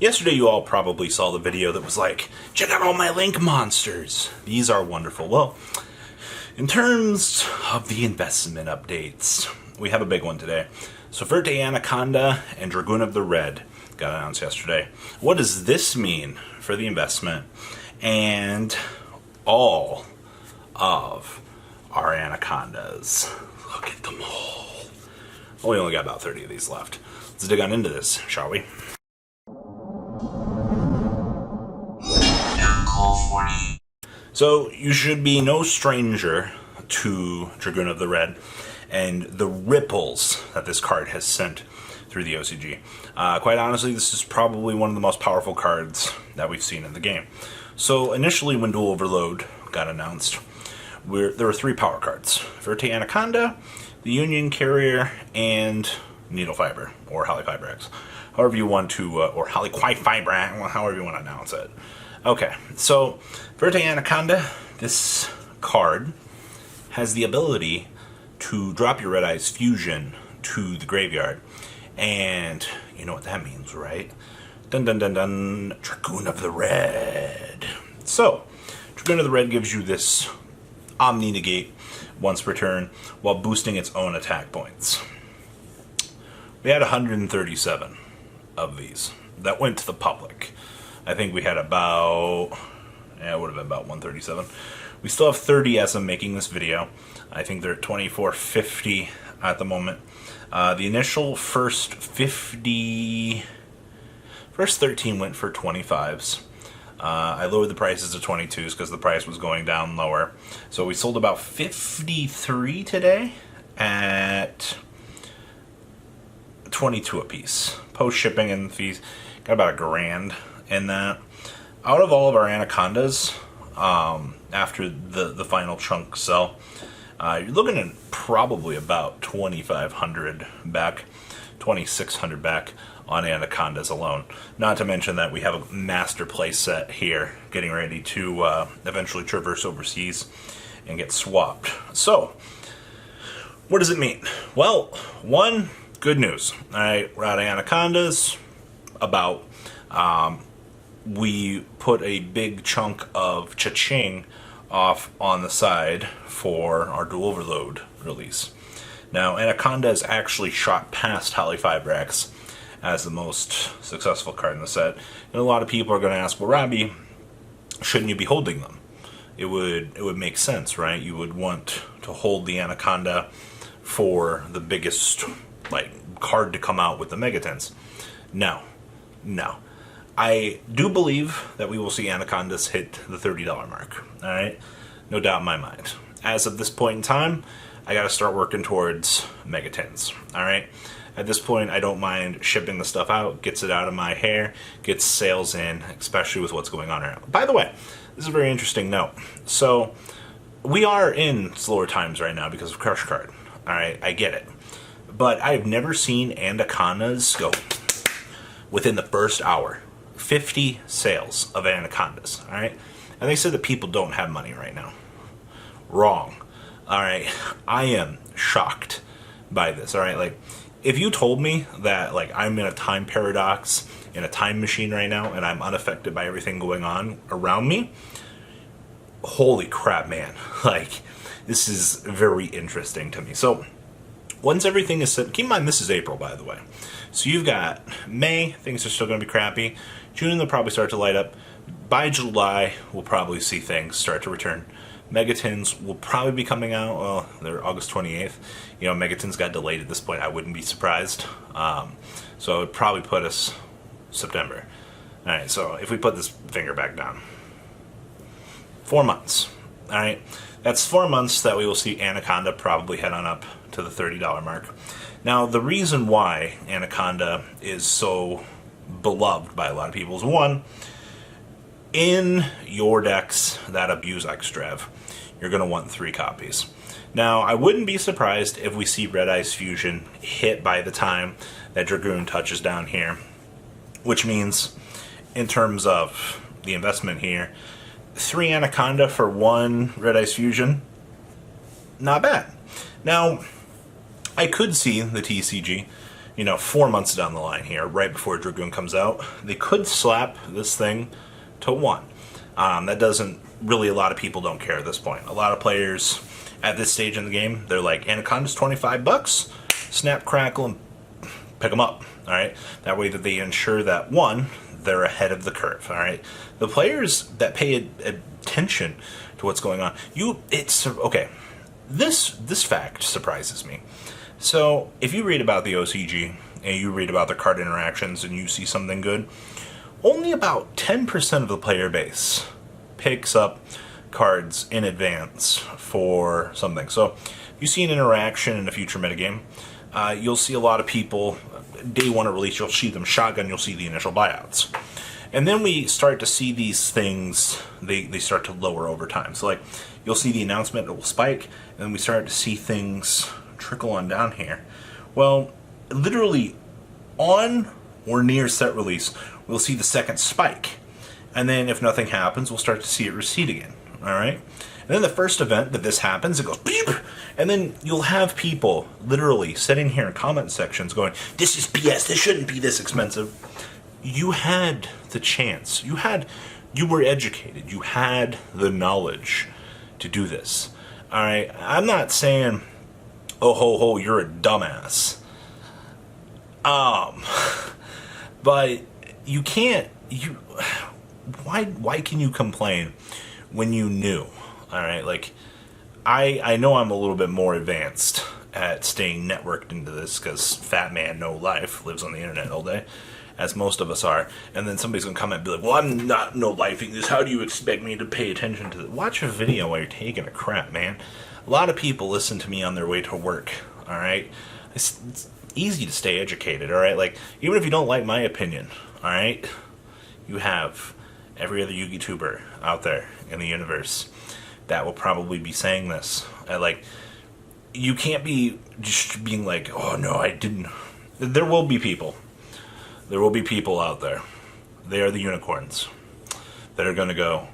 Yesterday you all probably saw the video that was like, check out all my link monsters. These are wonderful. Well, in terms of the investment updates, we have a big one today. So Verte, Anaconda, and Dragoon of the Red got announced yesterday. What does this mean for the investment and all of our Anacondas? Look at them all. Well, we only got about 30 of these left. Let's dig on into this, shall we? So, you should be no stranger to Dragoon of the Red and the ripples that this card has sent through the OCG. Quite honestly, this is probably one of the most powerful cards that we've seen in the game. So, initially when Duel Overload got announced, there were three power cards. Verte Anaconda, the Union Carrier, and Needle Fiber, or Halifibrax. However you want to, or Halifibrax, however you want to announce it. Okay, so Verte Anaconda, this card has the ability to drop your Red Eyes Fusion to the graveyard. And you know what that means, right? Dun dun dun dun, Dragoon of the Red. So, Dragoon of the Red gives you this Omni Negate once per turn while boosting its own attack points. We had 137 of these that went to the public. I think we had about, it would have been about 137. We still have 30 as I'm making this video. I think they're 24.50 at the moment. The initial first 13 went for 25s. I lowered the prices to 22s because the price was going down lower. So we sold about 53 today at 22 a piece. Post shipping and fees, got about $1,000 in that. Out of all of our Anacondas, after the final chunk sell, you're looking at probably about 2,500 back, 2,600 back on Anacondas alone. Not to mention that we have a master play set here, getting ready to eventually traverse overseas and get swapped. So, what does it mean? Well, one, good news. Alright, we're out of Anacondas. About, we put a big chunk of cha-ching off on the side for our Duel Overload release. Now, Anaconda has actually shot past Halifibrax as the most successful card in the set. And a lot of people are going to ask, well, Robbie, shouldn't you be holding them? It would make sense, right? You would want to hold the Anaconda for the biggest card to come out with the Megatens. No. I do believe that we will see Anacondas hit the $30 mark. Alright? No doubt in my mind. As of this point in time, I gotta start working towards Megatens. Alright? At this point, I don't mind shipping the stuff out, gets it out of my hair, gets sales in, especially with what's going on right now. By the way, this is a very interesting note. So, we are in slower times right now because of Crush Card. Alright, I get it. But I've never seen Anacondas go within the first hour. 50 sales of Anacondas, alright? And they said that people don't have money right now. Wrong. Alright, I am shocked by this, alright? If you told me that, I'm in a time paradox, in a time machine right now, and I'm unaffected by everything going on around me, holy crap, man. This is very interesting to me. So, once everything is set, keep in mind this is April, by the way. So you've got May, things are still going to be crappy. June, they'll probably start to light up. By July, we'll probably see things start to return. Megatens will probably be coming out, well, they're August 28th. You know, Megatens got delayed at this point, I wouldn't be surprised. So it would probably put us September. Alright, so if we put this finger back down. 4 months. Alright, that's 4 months that we will see Anaconda probably head on up to the $30 mark. Now, the reason why Anaconda is so beloved by a lot of people is, one, in your decks that abuse Xdrev, you're going to want 3 copies. Now, I wouldn't be surprised if we see Red Eyes Fusion hit by the time that Dragoon touches down here, which means, in terms of the investment here, 3 Anaconda for 1 Red Eyes Fusion, not bad. Now, I could see the TCG 4 months down the line here, right before Dragoon comes out, they could slap this thing to 1. That doesn't really, a lot of people don't care at this point. A lot of players at this stage in the game, they're like, Anaconda's $25, snap, crackle, and pick them up. All right, that way that they ensure that 1, they're ahead of the curve. All right, the players that pay attention to what's going on, it's okay. This fact surprises me. So if you read about the OCG and you read about the card interactions and you see something good, only about 10% of the player base picks up cards in advance for something. So if you see an interaction in a future metagame, you'll see a lot of people, day 1 of release, you'll see them shotgun, you'll see the initial buyouts. And then we start to see these things, they start to lower over time. So like, you'll see the announcement, it will spike, and then we start to see things trickle on down here. Well, literally on or near set release, we'll see the second spike. And then if nothing happens, we'll start to see it recede again. All right? And then the first event that this happens, it goes beep, and then you'll have people literally sitting here in comment sections going, this is BS, this shouldn't be this expensive. You had the chance. You were educated. You had the knowledge to do this. All right? I'm not saying, oh ho ho, you're a dumbass. But you can't, why can you complain when you knew? All right, like, I know I'm a little bit more advanced at staying networked into this because fat man no life lives on the internet all day, as most of us are, and then somebody's gonna come and be like, well, I'm not no lifing this, how do you expect me to pay attention to this? Watch a video while you're taking a crap, man. A lot of people listen to me on their way to work, all right? It's easy to stay educated, all right? Like, even if you don't like my opinion, all right, you have every other YouTuber out there in the universe that will probably be saying this. Like, you can't be just being like, oh no, I didn't. There will be people. There will be people out there. They are the unicorns that are going to go,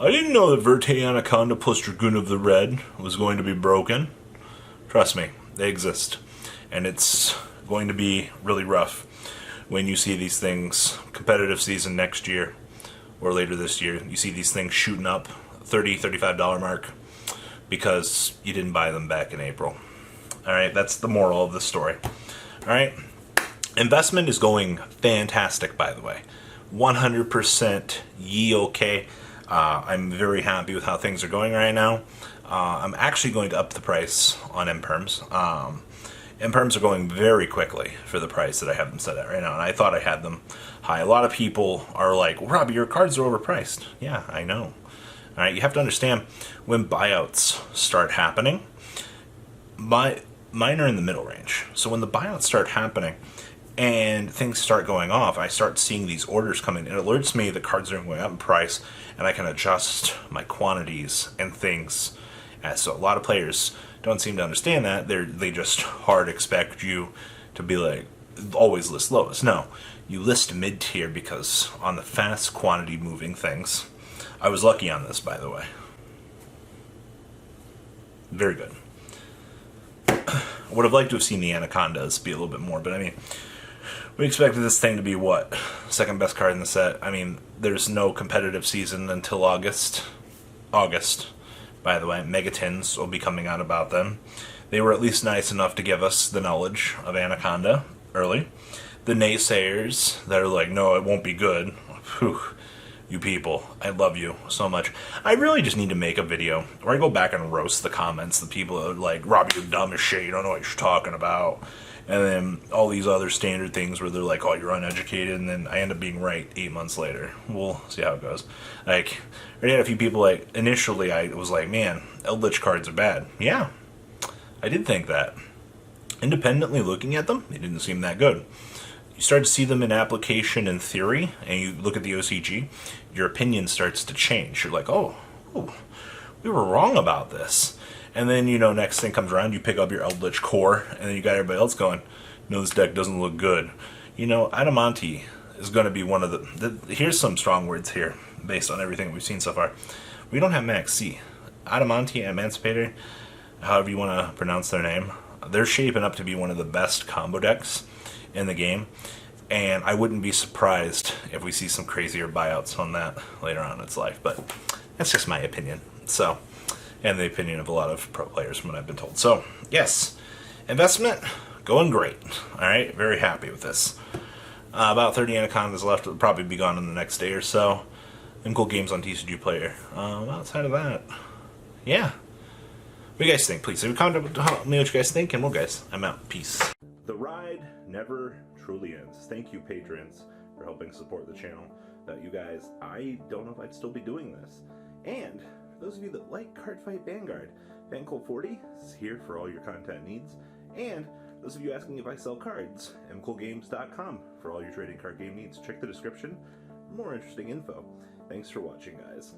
I didn't know that Verte Anaconda plus Dragoon of the Red was going to be broken. Trust me, they exist. And it's going to be really rough when you see these things, competitive season next year or later this year, you see these things shooting up $30, $35 mark because you didn't buy them back in April. All right, that's the moral of the story. All right, investment is going fantastic, by the way. 100% ye okay. I'm very happy with how things are going right now. I'm actually going to up the price on M-Perms. M-Perms are going very quickly for the price that I have them set at right now, and I thought I had them high. A lot of people are like, Robbie, your cards are overpriced. Yeah, I know. All right, you have to understand, when buyouts start happening, mine are in the middle range. So when the buyouts start happening and things start going off, I start seeing these orders come in. It alerts me the cards are going up in price, and I can adjust my quantities and things. So a lot of players don't seem to understand that. They just hard expect you to be like, always list lowest. No, you list mid-tier because on the fast quantity moving things, I was lucky on this, by the way. Very good. I would have liked to have seen the Anacondas be a little bit more, but I mean, we expected this thing to be, what, second best card in the set? I mean, there's no competitive season until August. By the way, Megatins will be coming out about them. They were at least nice enough to give us the knowledge of Anaconda early. The naysayers that are like, no, it won't be good. Whew, you people, I love you so much. I really just need to make a video where I go back and roast the comments. The people that are like, Robbie, you're dumb as shit, you don't know what you're talking about. And then all these other standard things where they're like, oh, you're uneducated, and then I end up being right 8 months later. We'll see how it goes. Like, I had a few people, like, initially I was like, man, Eldritch cards are bad. Yeah, I did think that. Independently looking at them, they didn't seem that good. You start to see them in application and theory, and you look at the OCG, your opinion starts to change. You're like, oh, we were wrong about this. And then, you know, next thing comes around, you pick up your Eldritch Core, and then you got everybody else going, no, this deck doesn't look good. You know, Adamanti is going to be one of the... Here's some strong words here, based on everything we've seen so far. We don't have Max C. Adamanti, Emancipator, however you want to pronounce their name, they're shaping up to be one of the best combo decks in the game. And I wouldn't be surprised if we see some crazier buyouts on that later on in its life. But that's just my opinion. So, and the opinion of a lot of pro players from what I've been told. So, yes, investment, going great. All right, very happy with this. About 30 Anacondas left. It'll probably be gone in the next day or so. And cool games on TCG Player. Outside of that, yeah. What do you guys think? Please leave a comment. Let me know what you guys think. And well, guys, I'm out. Peace. The ride never truly ends. Thank you, patrons, for helping support the channel. Without you guys, I don't know if I'd still be doing this. And for those of you that like Cardfight Vanguard, FanCool40 is here for all your content needs. And those of you asking if I sell cards, mcoolgames.com for all your trading card game needs. Check the description for more interesting info. Thanks for watching, guys.